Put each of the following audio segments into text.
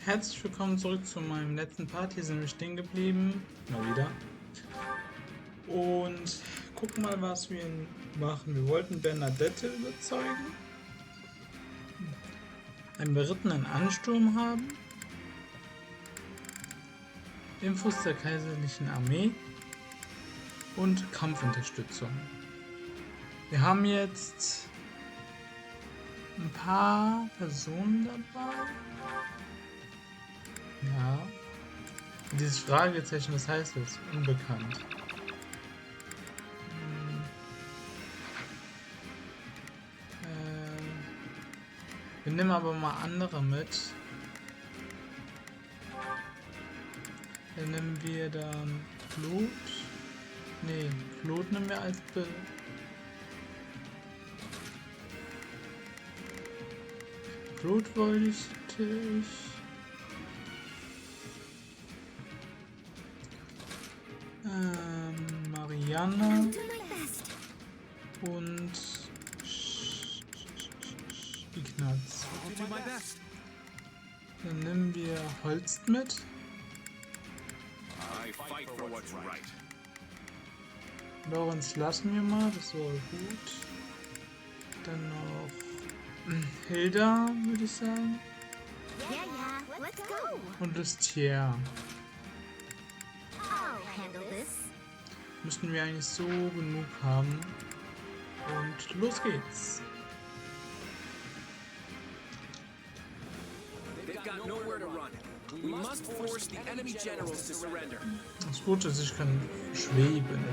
Herzlich willkommen zurück zu meinem letzten Part. Hier sind wir stehen geblieben. Mal wieder. Und gucken mal, was wir machen. Wir wollten Bernadette überzeugen. Einen berittenen Ansturm haben. Infos der kaiserlichen Armee. Und Kampfunterstützung. Wir haben jetzt ein paar Personen dabei. Ja. Dieses Fragezeichen, was heißt das? Unbekannt. Wir nehmen aber mal andere mit. Dann nehmen wir dann Blut. Nee, Blut nehmen wir als Blut wollte ich. Marianne und Ignaz. Dann nehmen wir Holst mit. Lorenz lassen wir mal, das war gut. Dann noch Hilda, würde ich sagen. Und Lustier. Müssten wir eigentlich so genug haben. Und los geht's. Das Gute ist, ich kann schweben.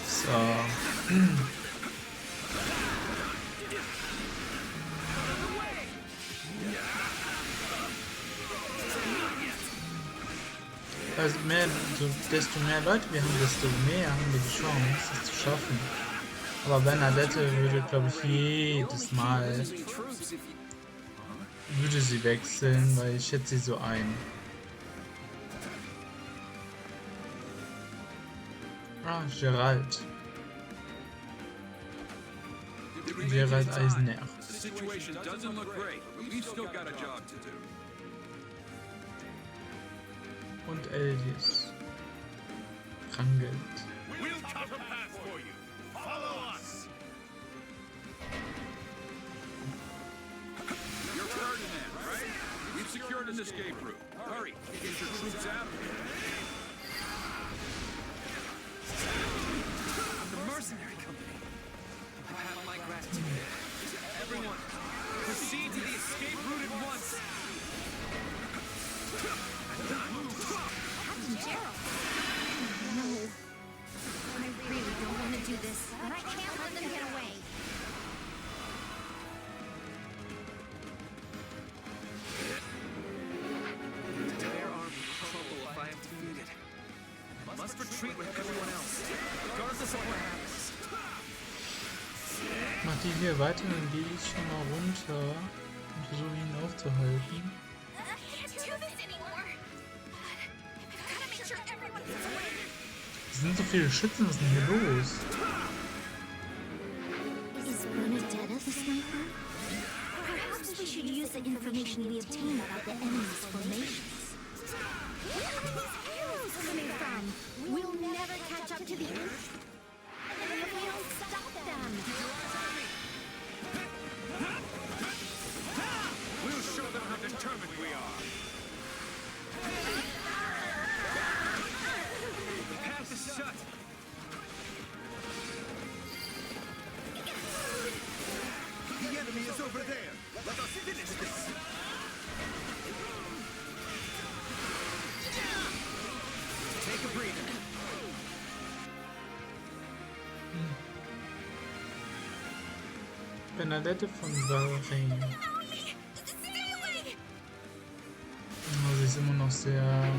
So. Also desto mehr Leute wir haben, desto mehr haben wir die Chance, es zu schaffen. Aber Bernadette würde, glaube ich, jedes Mal würde sie wechseln, weil ich schätze sie so ein. Ah, Gerald. Gerald Eisner. Und Eldis. Rangelt. Mach die hier weiter, dann gehe ich schon mal runter und versuche ihn aufzuhalten. Es sind so viele Schützen, was ist denn hier los? Bernadette von Valrain. Oh, sie ist immer noch sehr...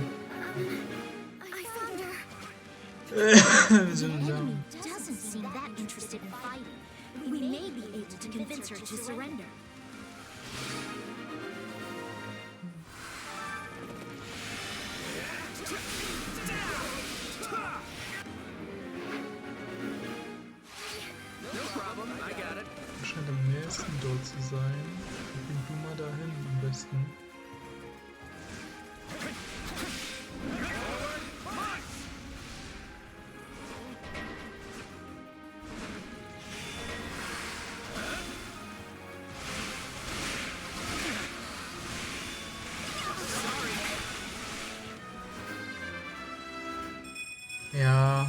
Ja.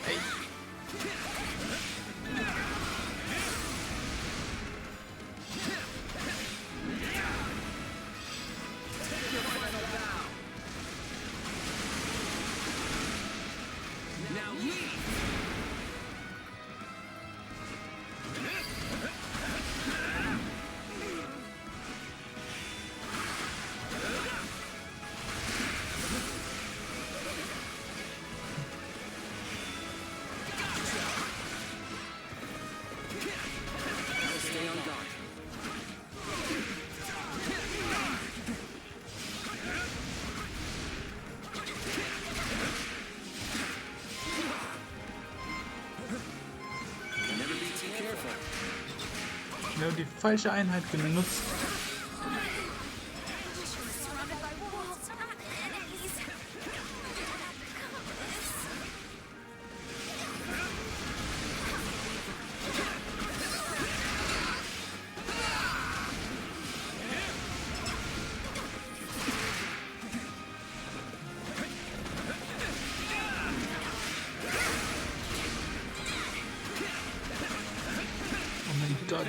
Ey. Ich habe die falsche Einheit genutzt. Oh mein Gott.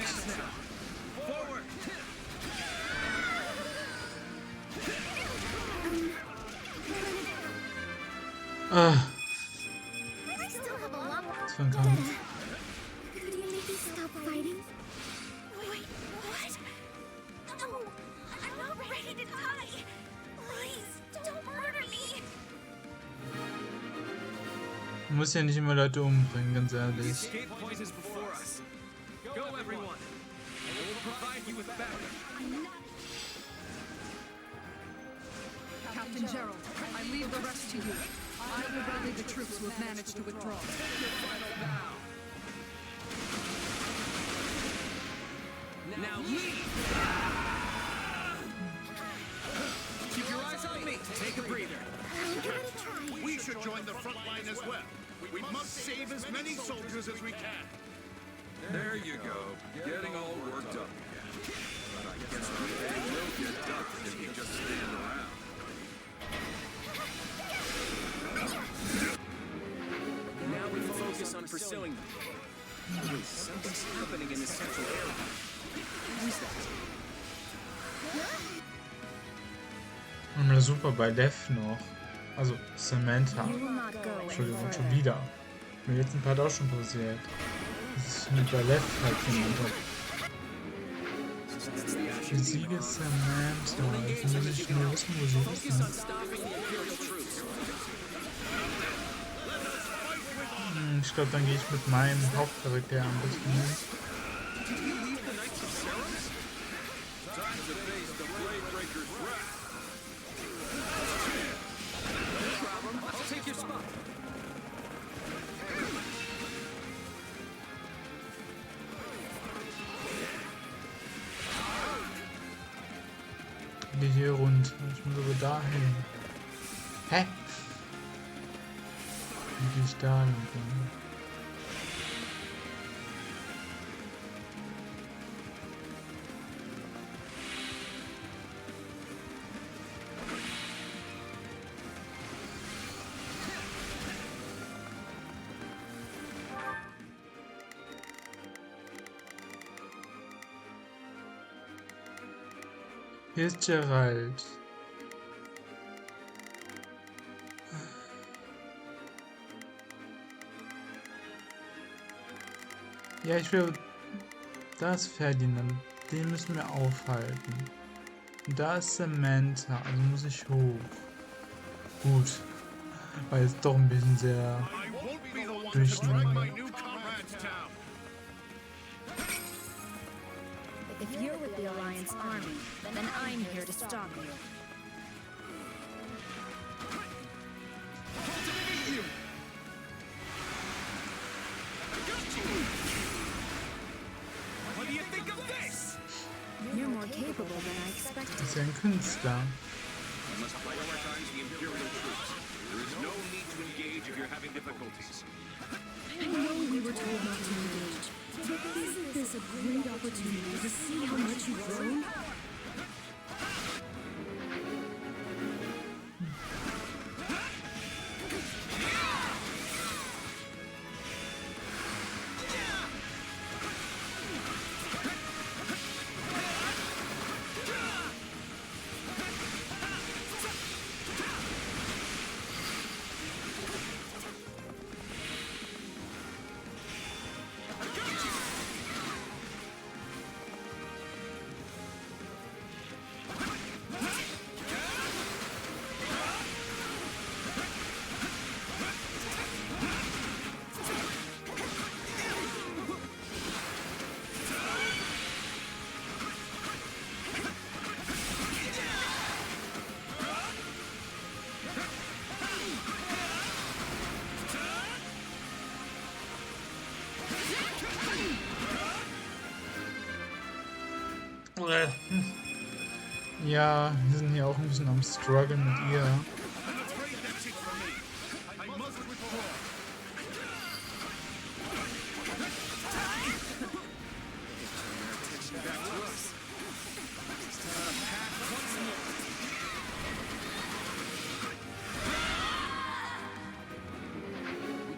Ah. Was für ein Kampf. Man muss ja nicht immer Leute umbringen, ganz ehrlich. Captain Gerald, I leave the rest to you. I will rally the troops who have managed to withdraw. Now leave! Keep your eyes on me. Take a breather. We should join the front line as well. We must save as many soldiers as we can. There you go, getting all worked up again. But I guess the day will get done if you just stand around. Now we focus on pursuing them. Wait, something's happening in the central area. Who's that? Und super bei Death noch. Also Samantha. Entschuldigung, schon wieder. Mir jetzt ein paar auch schon passiert. Das ist mit bei Left halt genannt habe. Besiege Samantha. Jetzt muss ich nur wissen, wo sie ist. Ich glaube, dann gehe ich mit meinem Hauptcharakter ein bisschen hin. Geh hier runter. Ich muss aber dahin. Hä? Wie gehe ich da lang? Hier ist Gerald. Ja, ich will... Da ist Ferdinand. Den müssen wir aufhalten. Und da ist Samantha. Also muss ich hoch. Gut. War jetzt doch ein bisschen sehr... durcheinander. If you're with the Alliance army, then I'm here to stop you. What do you think of this? You're more capable than I expected. Das ist ja ein Künstler. We must prioritize the Imperial troops. There is no need to engage if you're having difficulties. I know we were told not to engage, but isn't this a great opportunity to see how much you've grown? Ja, wir sind hier auch ein bisschen am Struggle mit ihr. I'm afraid that's it for me. I must withdraw.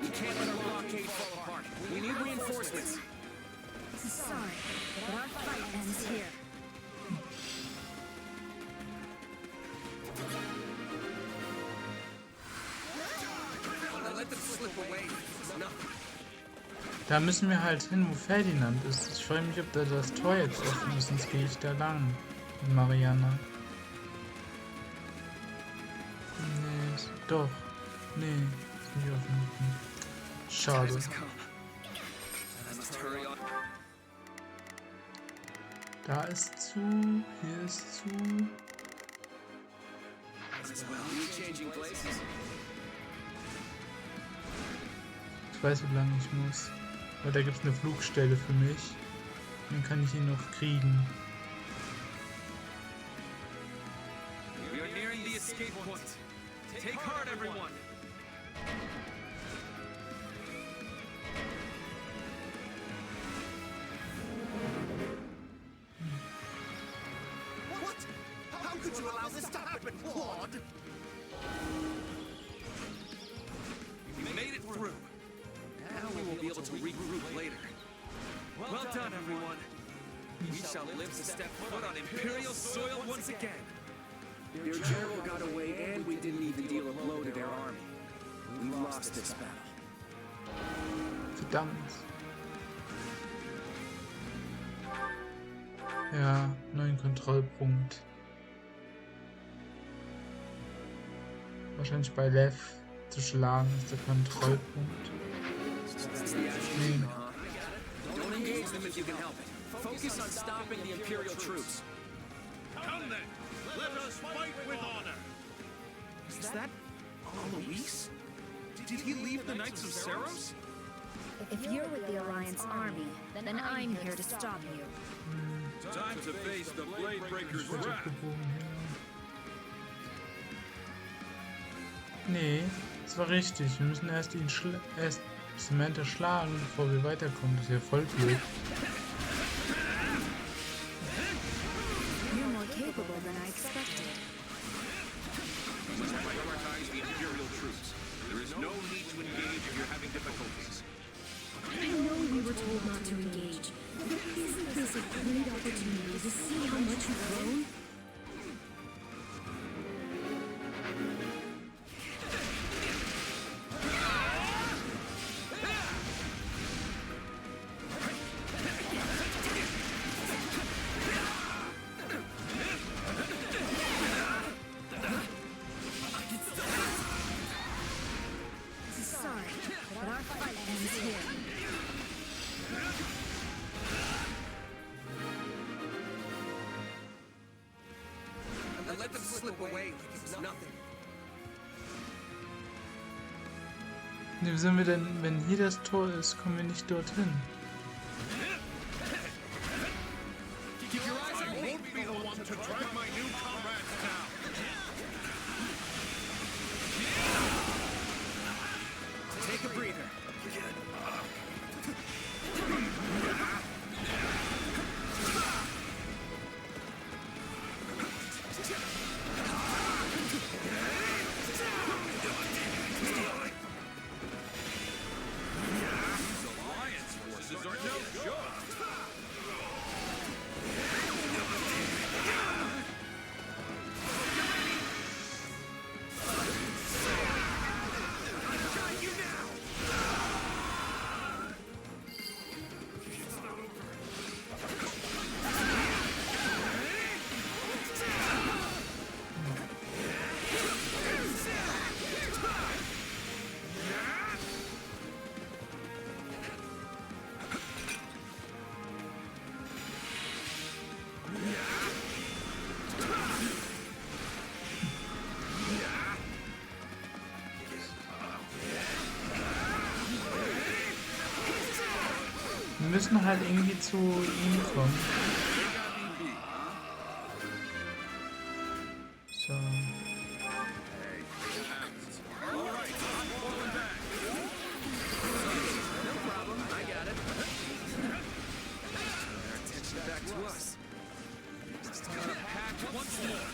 We can't let our blockade fall apart. We need reinforcements. Sorry, but our fight ends here. Let them slip away. Nothing. Da müssen wir halt hin, wo Ferdinand ist. Ich frage mich, ob da das Tor jetzt offen ist, sonst gehe ich da lang. Mit Marianne. Nee, doch. Nee, ist nicht offen. Schade. I must hurry on. Da ist zu, hier ist zu. We're changing places. Ich weiß, wie lange ich muss. Weil da gibt es eine Flugstelle für mich. Dann kann ich ihn noch kriegen. We are nearing the escape point. Take heart, everyone. What? How could you allow this to happen, Claude? We made it through. Now we will be able to regroup later. Well done, everyone. We shall live to step foot on Imperial soil once again. Their general got away, and we didn't even deal a blow to their army. We lost this battle. Verdammt. Ja, neuen Kontrollpunkt. Wahrscheinlich bei Lev zu schlagen ist der Kontrollpunkt. Nee. Don't engage them if you can help it. Focus on stopping the Imperial troops. Come then. Let us fight with honor. Is that Alois? Did he leave the Knights of Saros? If you're with the Alliance army, then I'm here to stop you. Time to face the Blade Breaker's wrath. Nee, das war richtig. Wir müssen erst Samantha schlagen, bevor wir weiterkommen. Das ist ja voll blöd. You're more capable than I expected. We must prioritize the Imperial troops. There is no need to engage if you're having difficulties. I know we were told not to engage, but isn't this a great opportunity to see how much you've grown? Sorry, but our fight ends here. And let them slip away like it was nothing. Nee, wie sind wir denn, wenn hier das Tor ist, kommen wir nicht dorthin. Keep your eyes I on me. won't be the one to drag my new comrades down. Take a breather. Alliance forces are no joke. Wir müssen halt irgendwie zu ihm kommen. So. Back to us. Just gotta pack once more.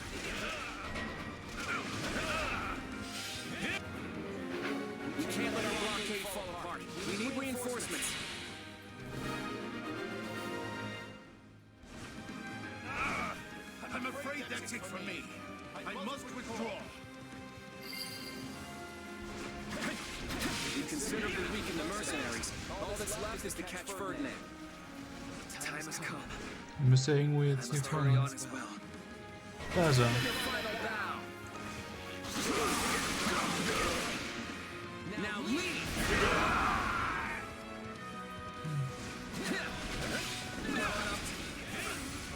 We can't let our blockade fall apart. We need reinforcements. I'm afraid that's it for me. I must withdraw. We considerably weakened the mercenaries. All that's left is to catch Ferdinand. Time has come. Müsste irgendwo jetzt hier Hurry on kommen. as well. Da ist er. Final bow. Now leave.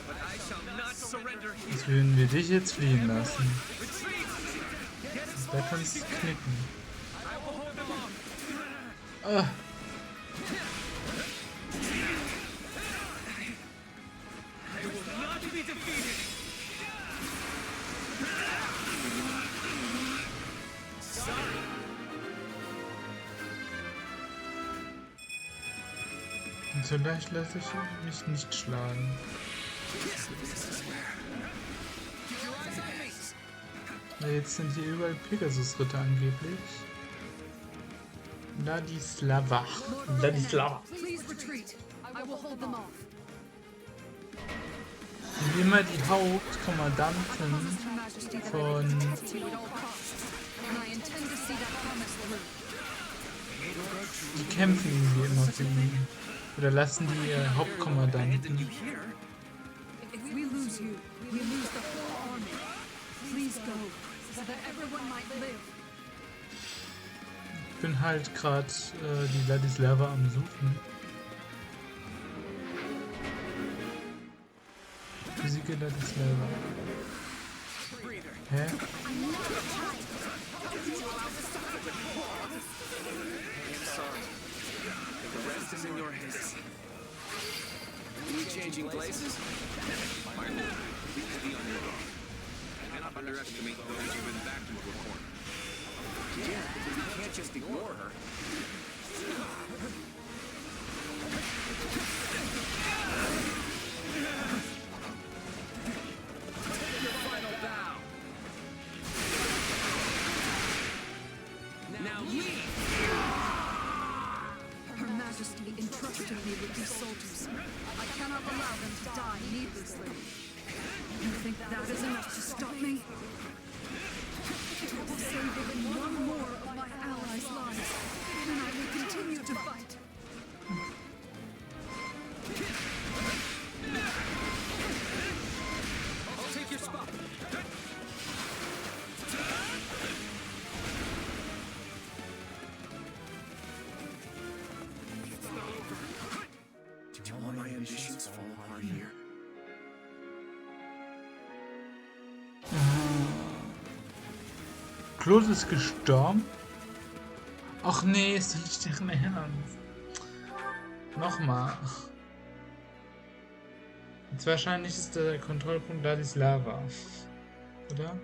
But I shall not surrender. Jetzt würden wir dich jetzt fliehen lassen. Da kannst du knicken. Ah. Und so leicht lasse ich mich nicht schlagen. Na, jetzt sind hier überall Pegasus-Ritter angeblich. Ladislava. Please retreat. I will hold them off. Und immer die Hauptkommandanten von And I intend to see that promise through. die kämpfen irgendwie immer für ihn. Oder lassen die Hauptkommandanten. If we lose you, we lose the whole army. Please go, so that everyone might live. Ich bin halt gerade die Ladislava am Suchen. Besiege Ladislava. Hä? The rest is in your hands. Are we changing places? My lord, please be on your guard. Cannot underestimate those who've been backed into a corner. Yeah, but we can't just ignore her. Take your final bow. Now leave. Her Majesty entrusted me with these soldiers. I cannot allow them to die needlessly. You think that is enough to stop me? It will save even one more of my allies' lives, and I will continue to fight. I'll take your spot. Do all my ambitions fall apart here? Claude ist gestorben? Ach nee, ist doch nicht deren Ernst. Nochmal. Jetzt wahrscheinlich ist der Kontrollpunkt Ladislava. Oder?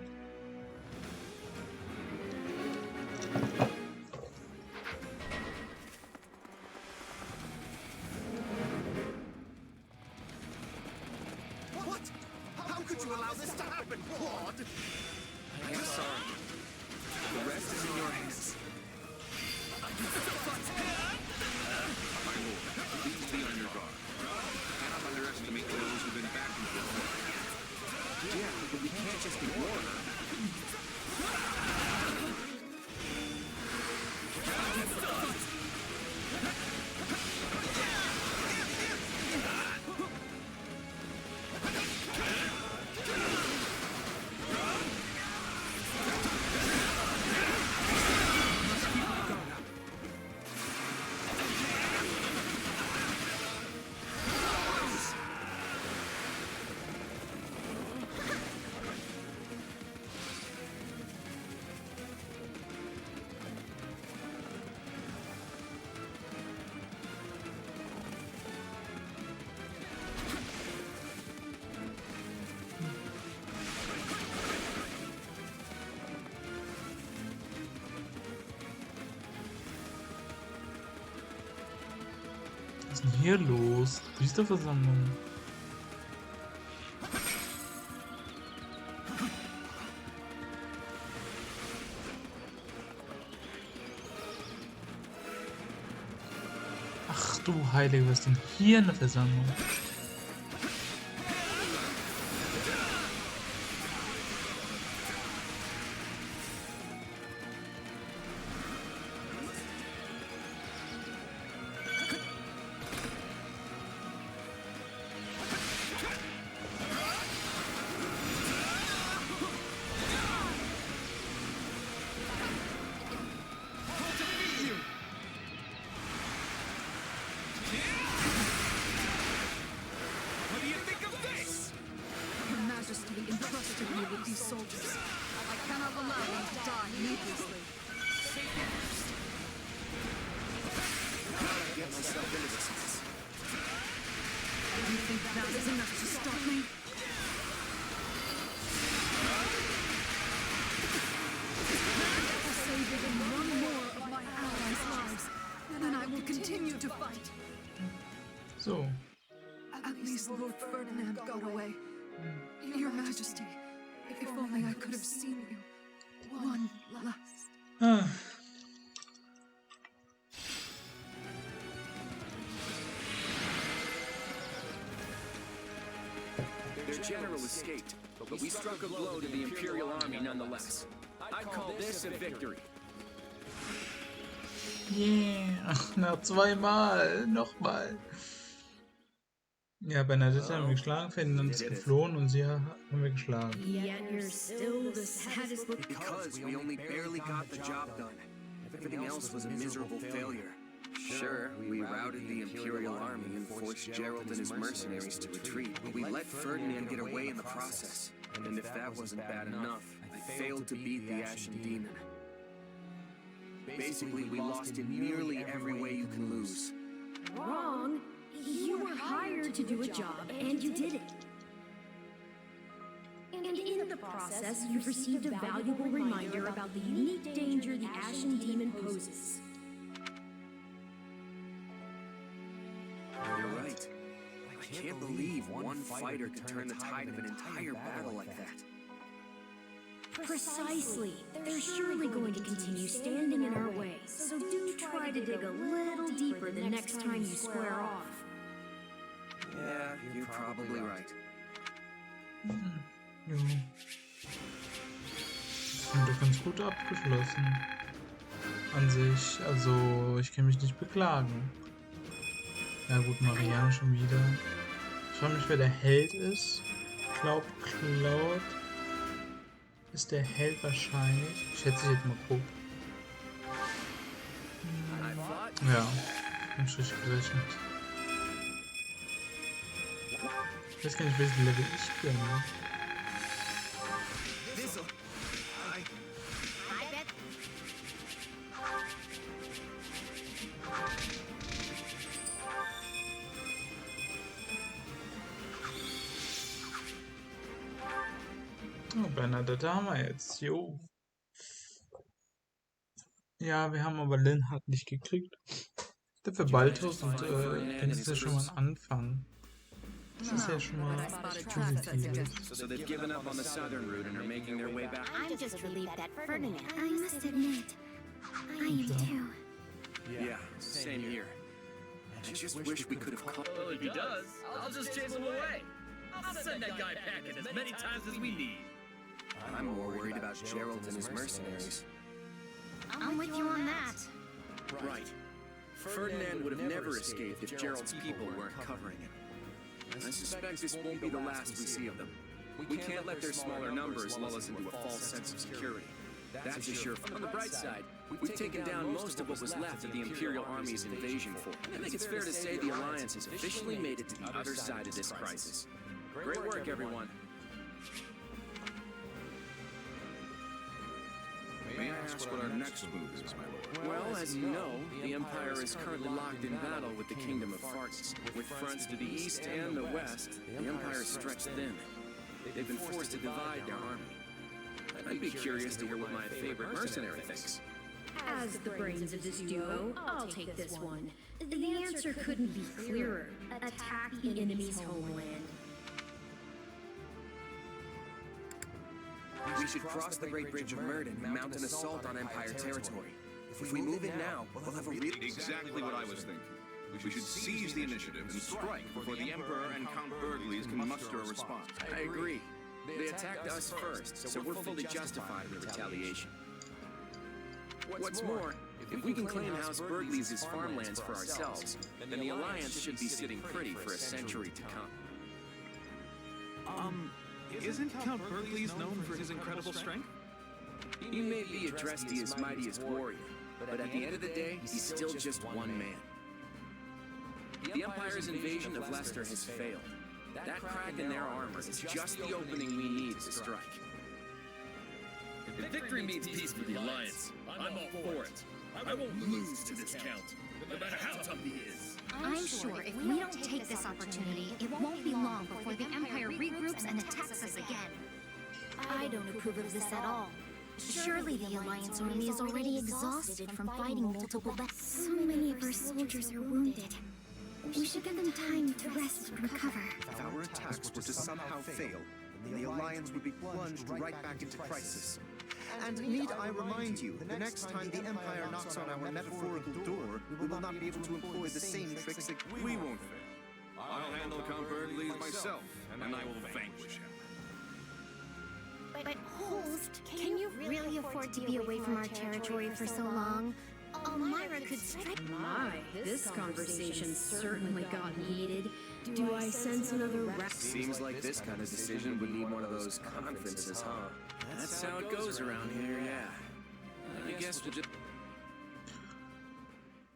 What? How could you allow this to happen, Claude? I am sorry. The rest is in your hands. My lord, please be on your guard. Cannot underestimate those who've been backed into a corner. Yeah, but we can't just ignore her. ist denn hier los? Priesterversammlung. Ach du Heilige, was ist denn hier eine Versammlung? Her Majesty entrusted me with these soldiers. I cannot allow them to die needlessly. Get myself into this mess. You think that is enough to stop me? If I save even one more of my allies' lives, then I will continue to fight. So. At least Lord Ferdinand got away. Your Majesty, if only I could have seen you. One last. Ah. Their general escaped, but we struck a blow to the Imperial Army nonetheless. I call this a victory. Yeah, na zweimal, nochmal. Ja, Bernadette haben wir geschlagen, Ferdinand ist geflohen und sie haben wir geschlagen. Yet you're still the saddest look. Because we only barely got the job done. Everything else was a miserable failure. Sure, we routed the Imperial Army and forced Gerald and his mercenaries to retreat, but we let Ferdinand get away in the process. And if that wasn't bad enough, I failed to beat the Ashen Demon. Basically, we lost in nearly every way you can lose. Wrong. You were hired to do a job, and you did it. And in the process, you've received a valuable reminder about the unique danger the Ashen Demon poses. You're right. I can't believe one fighter could turn the tide of an entire battle like that. Precisely. They're surely going to continue standing in our way, so do try to dig a little deeper the next time you square off. Yeah, you're probably right. Ja. Sind doch ganz gut abgeschlossen. An sich, also ich kann mich nicht beklagen. Ja gut, Marianne schon wieder. Ich frage mich, wer der Held ist. Ich glaube, Claude ist der Held wahrscheinlich. Ich schätze jetzt mal grob. Ja, hab ich richtig gerechnet. Ich weiß gar nicht, welches Level ich bin. Oh, Bernadette haben wir jetzt. Jo. Ja, wir haben aber Linhardt nicht gekriegt. Dafür Balthus und das ist ja schon mal ein Anfang. Das ist ja schon mal Positives. So they've given up on the southern route and are making their way back. I'm just relieved that Ferdinand. I must admit, I am too. Yeah, same here. I just wish we could have called. Well, if he does, I'll just chase him away. I'll send that guy packing as many times as we need. I'm more worried about Gerald and his mercenaries. I'm with you on that. Right. Ferdinand would have never escaped if Gerald's people weren't covering him. I suspect this won't be the last we see of them. We can't let their smaller numbers lull us into a false sense of security. That's a sure. On the bright side, we've taken down most of what was left of the Imperial Army's invasion force. I think it's fair to say the Alliance has officially made it to the other side of this crisis. Great work, everyone. May I ask what our next move is, my lord? Well, as you know, the Empire is currently locked in battle with the Kingdom of Farts. With fronts to the east and the west, the Empire is stretched thin. They've been forced to divide their army. I'd be curious to hear what my favorite mercenary thinks. As the brains of this duo, I'll take this one. The answer couldn't be clearer. Attack the enemy's homeland. We should cross the Great Bridge of Murden and mount an assault on Empire territory. If we move in now, we'll have a real... Exactly what I was thinking. We should seize the initiative and strike before the Emperor and Count Burgleys can muster a response. I agree. They attacked us first, so we're fully justified in retaliation. What's more, if we can claim House Burgleys' farmlands for ourselves, then the Alliance should be sitting pretty for a century to come. Isn't Count Burgleys known for his incredible strength? He may be addressed as mightiest warrior, but at the end of the day, he's still just one man. The Empire's invasion of Leicester has failed. That crack in their armor is just the opening we need to strike. If victory means peace for the Alliance, I'm all for it. I won't lose to this Count, no matter how tough he is. I'm sure if we don't take this opportunity, it won't be long before the Empire regroups and attacks us again. I don't approve of this at all. Surely the Alliance army is already exhausted from fighting multiple battles. So many of our soldiers are wounded. We should give them time to rest and recover. If our attacks were to somehow fail, then the Alliance would be plunged right back into crisis. And need I remind you, the next time the Empire knocks on our metaphorical door, we will not be able to employ the same tricks that We won't fail. I'll handle Count Burgleys myself, and I will vanquish him. But Holst, can you really afford to be away from our territory for so long? Elmira could strike. My, this conversation certainly got heated. Do I sense another Seems like this kind of decision would need one of those conferences, huh? That's how it goes around here, yeah. I guess we'll just...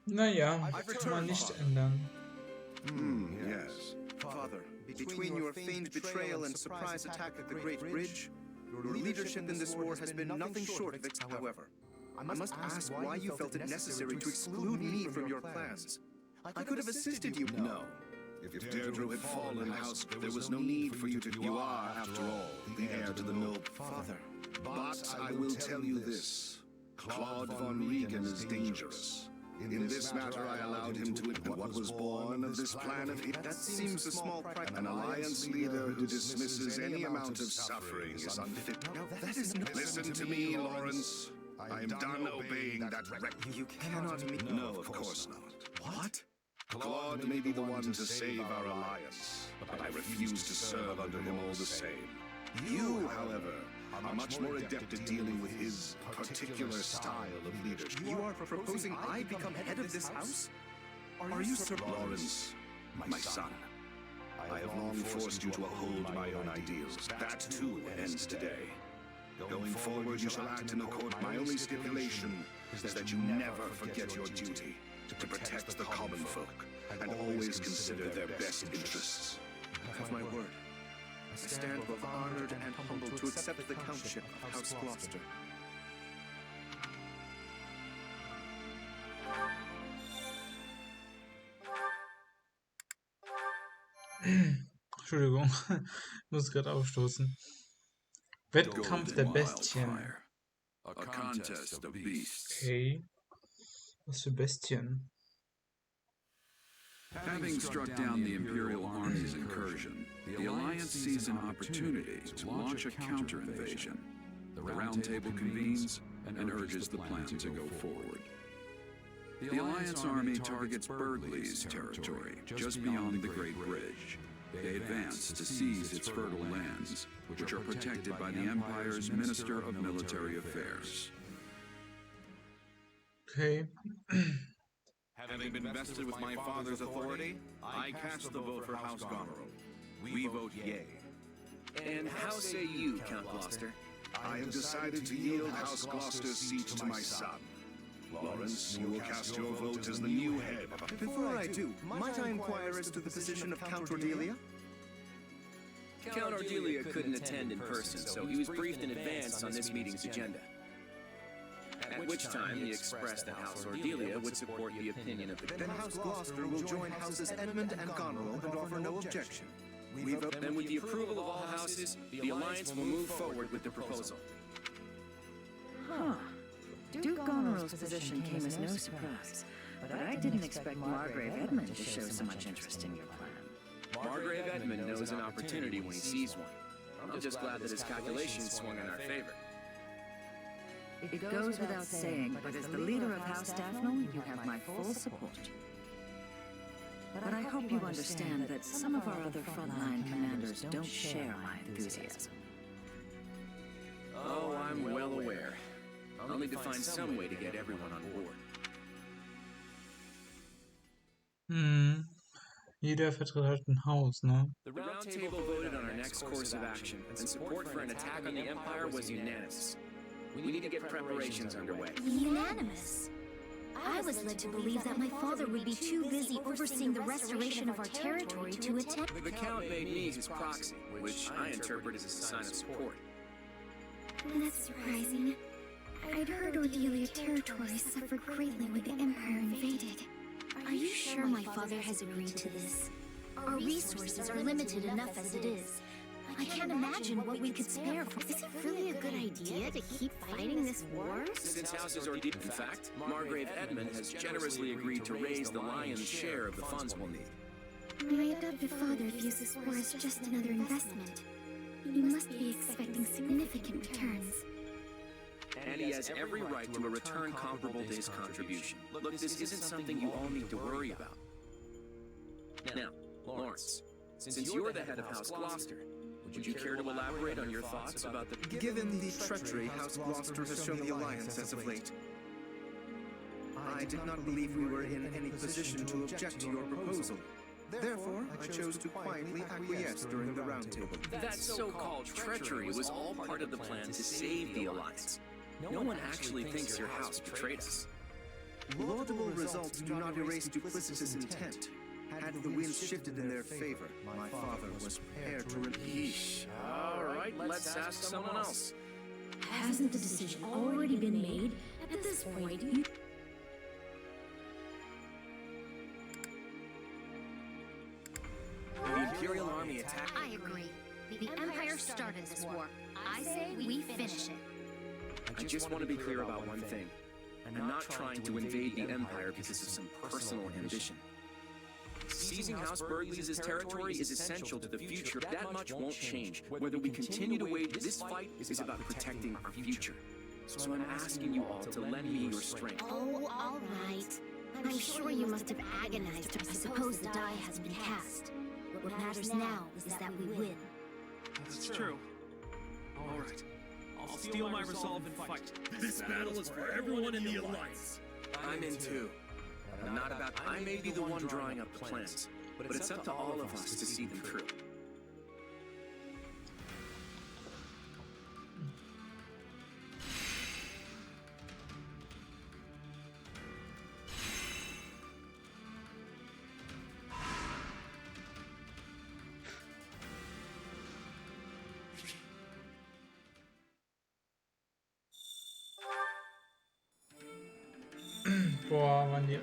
Naja, kann man nicht ändern. Yes. Father, between your feigned betrayal and surprise attack at the Great Bridge, your leadership in this war has been nothing short of it, however. I must ask why you felt it necessary to exclude me from your plans. I could have assisted you. No. If Deirdre had fallen, House, there was no need for you to... You are, after all, the heir to the noble... Father. But I will tell you this. Claude von Regan is dangerous. In this matter, I allowed him to admit what was born of this plan of... That seems a small pride. An alliance leader who dismisses any amount of suffering is unfit. No, that is not... Listen to me, Lawrence. I am done obeying that You cannot mean... No, of course not. What? Claude may be the one to save our alliance, but I refuse to serve under him all the same. You, however, are much more adept at dealing with his particular style of leadership. You are proposing I become head of this house? Are you Sir Lawrence, my son? I have long forced you to uphold my own ideals. That, too, ends today. Going forward, you shall act in accord. My only stipulation is that you never forget your duty to protect the common folk and always consider their best interests. Have my word. I stand both honored and humbled to accept the countship of House Gloucester. Entschuldigung, ich muss gerade aufstoßen. Wettkampf der Bestien. A contest of beasts. Okay. Was für Bestien? Having struck down the Imperial Army's incursion, the Alliance sees an opportunity to launch a counter-invasion. The Round Table convenes and urges the plan to go forward. The Alliance Army targets Burgleys' territory, just beyond the Great Bridge. They advance to seize its fertile lands, which are protected by the Empire's Minister of Military Affairs. Okay. Having been vested with my father's authority, I cast the vote for House Goneril. We vote yea. And how say you, Count Gloucester? I have decided to yield House Gloucester's seat to my son. Lawrence, you will cast your vote as the new head. Before I do, might I inquire as to the position of Count Ordelia? Count Ordelia couldn't attend in person, so he was briefed in advance on this meeting's agenda. At which time he expressed that House Ordelia would support the opinion of the... Then House Gloucester will join Houses Edmund and Goneril and offer no objection. We vote... Then with the approval of all houses, the Alliance will move forward with the proposal. Huh. Duke Goneril's position came as no surprise, but I didn't expect Margrave Edmund to show so much interest in your plan. Margrave Edmund knows an opportunity when he sees one. I'm just glad that his calculations swung in our favor. It goes without saying, but as the leader of House Daphne, you have my full support. But I hope you understand that some of our other frontline commanders don't share my enthusiasm. Oh, I'm well aware. I'll need to find some way to get everyone on board. Jeder vertritt halt ein Haus, ne? The Roundtable voted on our next course of action, and support for an attack on the Empire was unanimous. We need to get preparations underway. Unanimous? I was led to believe that my father would be too busy overseeing the restoration of our territory to attend. The Count made me his proxy, which I interpret as a sign of support. That's surprising. I'd heard Ordelia territory suffered greatly when the Empire invaded. Are you sure my father has agreed to this? Our resources are limited enough as it is. I can't imagine what we could spare for. Is it really a good idea to keep fighting this war? Since Houses Ordelia, in fact, Margrave Edmund has generously agreed to raise the lion's share of the funds we'll need. My adopted father views this war as just another investment. He must be expecting significant returns. And he has every right to a return comparable to his contribution. Look, this isn't something you all need to worry about. Now, Lawrence, since you're the head of House Gloucester, would you care to elaborate on your thoughts about the... Given the treachery House Gloucester has shown the Alliance as of late, I did not believe we were in any position to object to your proposal. Therefore, I chose to quietly acquiesce during the roundtable. That so-called treachery was all part of the plan to save the Alliance. No one actually thinks your house betrayed us. Laudable results do not erase duplicitous intent. Had the winds shifted in their favor, my father was prepared to repeat. All right, let's ask someone else. Hasn't the decision already been made? At this point, you... The Imperial Army attacked... I agree. The Empire started this war. I say we finish it. I just want to be clear about one thing. I'm not trying to invade the Empire because of some personal ambition. Seizing House Burghley's territory is essential to the future. That much won't change. Whether we continue to wage this fight is about protecting our future. So I'm asking you all to lend me your strength. Oh, all right. I'm sure you must have agonized. I suppose the die has been cast. What matters now is that we win. That's true. All right. I'll steel my resolve and fight. This battle is for everyone in the Alliance. I'm in too. I may be the one drawing up the plans, but it's up to all of us to see them through. Boah, waren die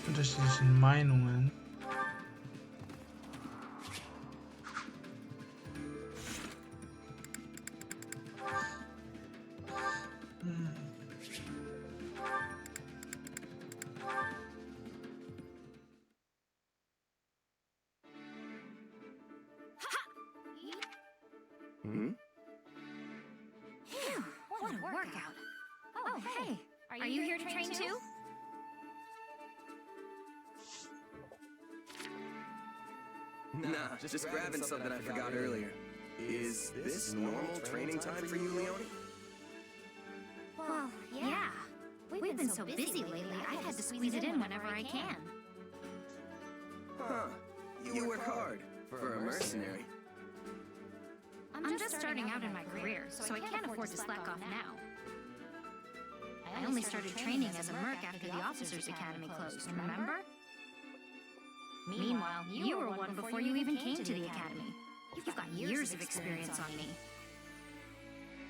unterschiedlichen Meinungen. Phew, what a workout. Oh, hey, are you here to train too? Nah, just grabbing something I forgot earlier. Is this normal training time for you, Leone? Well, yeah. We've been so busy lately, I've had to squeeze it in whenever I can. Huh. You work hard for a mercenary. I'm just starting out in my career, so I can't afford to slack off now. I only started training as a merc after the Officers' Academy closed, remember? Meanwhile, you were one before you even came to the Academy. You've got years of experience on me.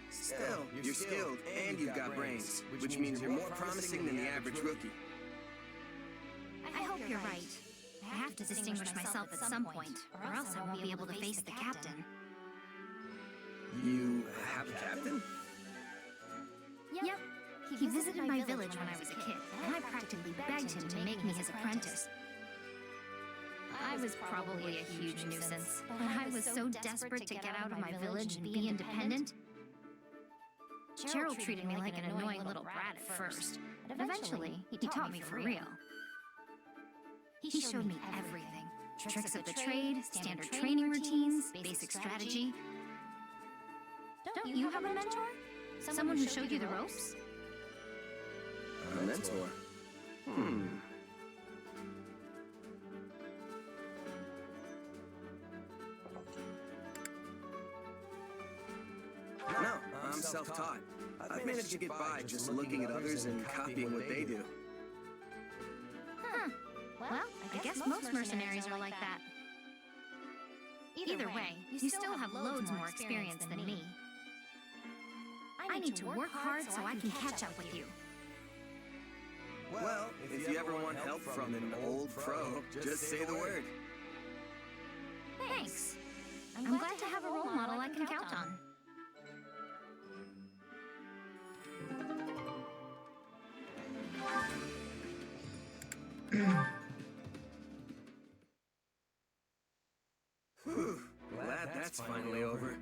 Still, you're skilled and you've got brains, which means you're more promising than the average rookie. I hope you're right. I have to distinguish myself at some point, or else I won't be able to face the captain. You have a captain? Yep. He visited my village when I was a kid, and I practically begged him to make me his apprentice. I was probably a huge nuisance, but I was so desperate to get out of my village and be independent. Gerald treated me like an annoying little brat at first, but eventually, he taught me for real. He showed me everything. Tricks of the trade, standard training routines, basic strategy. Don't you have a mentor? Someone who showed you the ropes? A mentor? No, I'm self-taught. I've managed to get by just looking at others and copying what they do. Huh. Well, I guess most mercenaries are like that. Either way, you still have loads more experience than me. I need to work hard so I can catch up with you. Well, if you ever want help from an old pro, just say the word. Thanks. I'm glad to have a role model I can count on. Whew, glad that's finally over.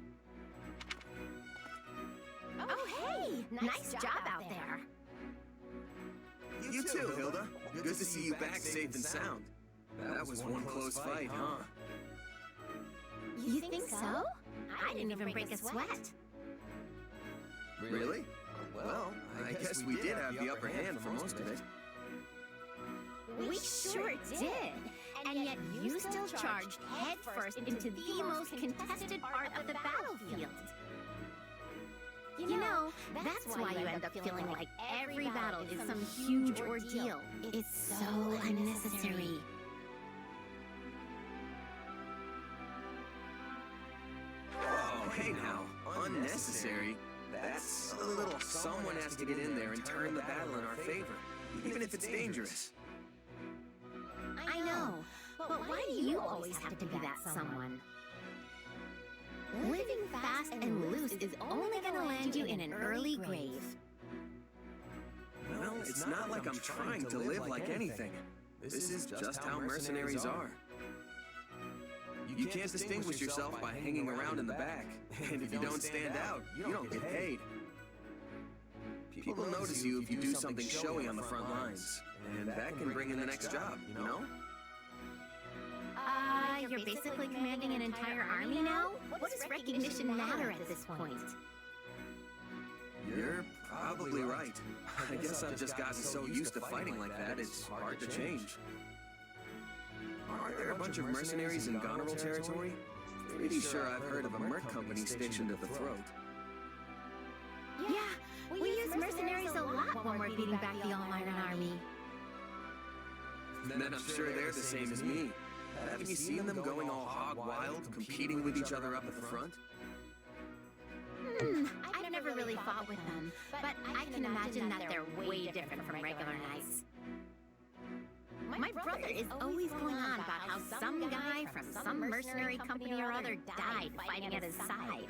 Oh, hey! Nice job out there. You too, Hilda. Good to see you back safe and sound. That was one close fight, huh? You think so? I didn't even break a sweat. Really? Well, I guess we did have the upper hand for most of it. We sure did. And yet you still charged headfirst into the most contested part of the battlefield. You know, that's why you end up feeling like every battle is some huge ordeal. It's so unnecessary. Oh, hey now. Unnecessary? That's a little someone has to get in there and turn the battle in our favor, even if it's dangerous. I know, but why do you always have to be that someone? Living fast and loose is only gonna land you in an early grave. Well, it's not like I'm trying to live like anything. This is just how mercenaries are. You can't distinguish yourself by hanging around in the back, and if you don't stand out, you don't get paid. People notice you if you do something showy on the front lines, and that can bring in the next job, you know? You're basically commanding an entire army now? What does recognition matter at this point? You're probably right. I guess I've just gotten so used to fighting like that, it's hard to change. Aren't there a bunch of mercenaries in Goneril territory? Pretty sure I've heard of a merc company stationed at the throat. Yeah, we use mercenaries a lot when we're beating back the All-Iron Army. Then I'm sure they're the same as me. Haven't you seen them going all hog wild, competing with each other up at the front? I've never really fought with them, but I can imagine that they're way different from regular knights. My brother is always going on about how some guy from some mercenary company or other died fighting at his side.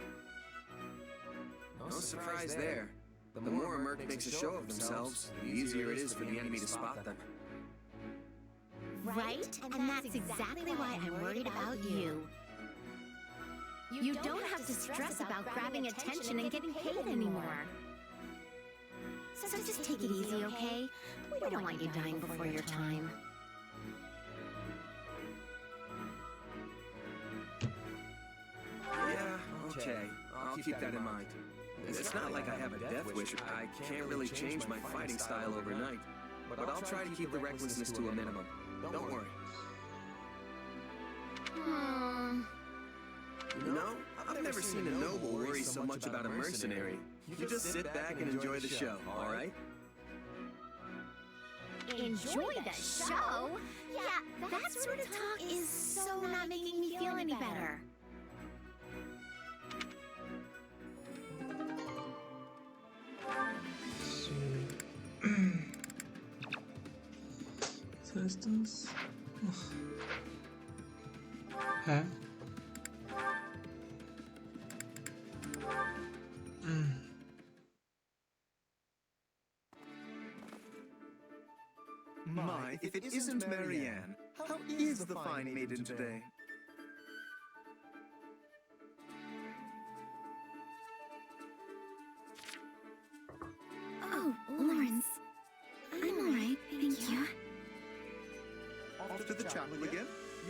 No surprise there. The more a merc makes a show of themselves, the easier it is for the enemy to spot them. Right? And that's exactly why I'm worried about you. You don't have to stress about grabbing attention and getting paid anymore. So just take it easy, okay? We don't want you dying before your time. Yeah, okay. I'll keep that in mind. It's not like I have a death wish. I can't really change my fighting style overnight. But I'll try to keep the recklessness to a minimum. Don't worry. You know, I've never seen a noble worry so much about a mercenary. You just sit back and enjoy the show, all right? Enjoy the show? Yeah, that sort of talk is so not making me feel any better. So ist das? Hä? My, if it isn't Marianne, how is the fine maiden today? Oh, Lawrence. I'm alright, thank you. Off to the chapel again?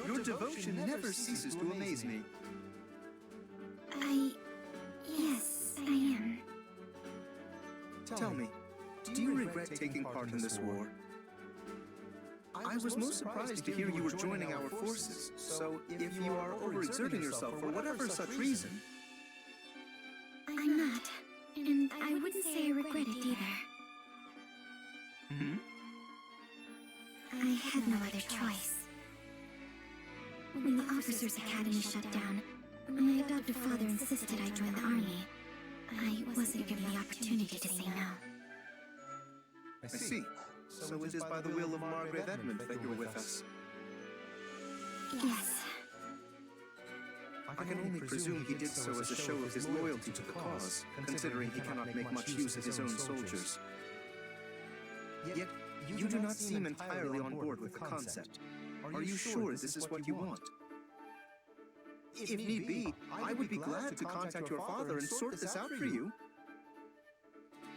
Your devotion never ceases to amaze me. Yes, I am. Tell me, do you regret taking part in this war? I was most surprised to hear you were joining our forces, so if you are overexerting yourself for whatever such reason... I'm not, and I wouldn't say I regret it either. Hmm? I had no other choice. When the Officers' Academy shut down, my adoptive father insisted I join the army. I wasn't given the opportunity to say no. I see. So it is by the will of Margrave Edmund that you're with us. Yes. I can only presume he did so as a show of his loyalty to the cause, considering he cannot make much use of his own soldiers. Yet, you do not seem entirely on board with the concept. Are you sure this is what you want? If need be, I would be glad to contact your father and sort this out for you.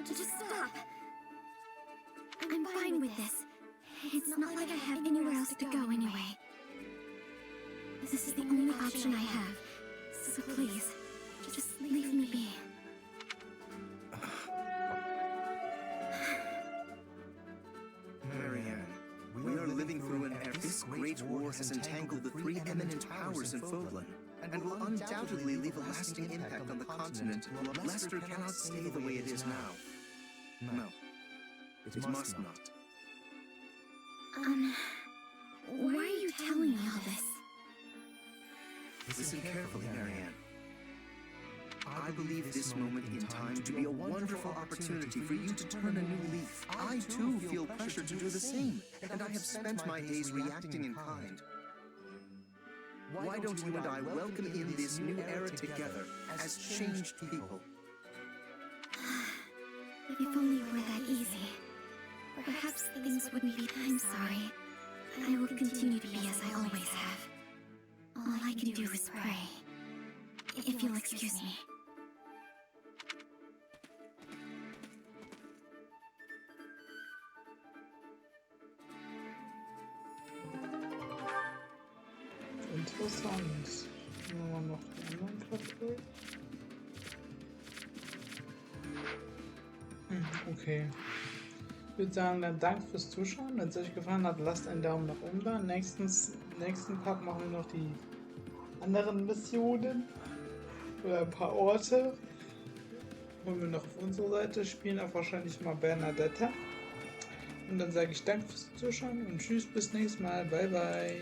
Just stop! I'm fine with this. It's not like I have anywhere else to go anyway. This is the only option I have. So please, just leave me be. Marianne, we are living through an era. This great war has entangled the three eminent powers in Fodlan, and will undoubtedly leave a lasting impact on the continent. Leicester cannot stay the way it is now. No, it must not. Why are you telling me all this? Listen carefully, Marianne. I believe this moment in time to be a wonderful opportunity for you to turn a new leaf. I too feel pressure to do the same, and I have spent my days reacting in kind. Why don't you and I welcome in this new era together as changed people? If only it were that easy. Perhaps things wouldn't be. I'm sorry. I will continue to be as I always have. All I can do is pray. If you'll excuse me. Interessant. Nehmen wir noch die anderen Köpfe. Okay. Ich würde sagen, dann danke fürs Zuschauen. Wenn es euch gefallen hat, lasst einen Daumen nach oben da. Nächsten Part machen wir noch die anderen Missionen. Oder ein paar Orte. Holen wir noch auf unsere Seite. Spielen auch wahrscheinlich mal Bernadette. Und dann sage ich danke fürs Zuschauen und tschüss, bis nächstes Mal. Bye, bye.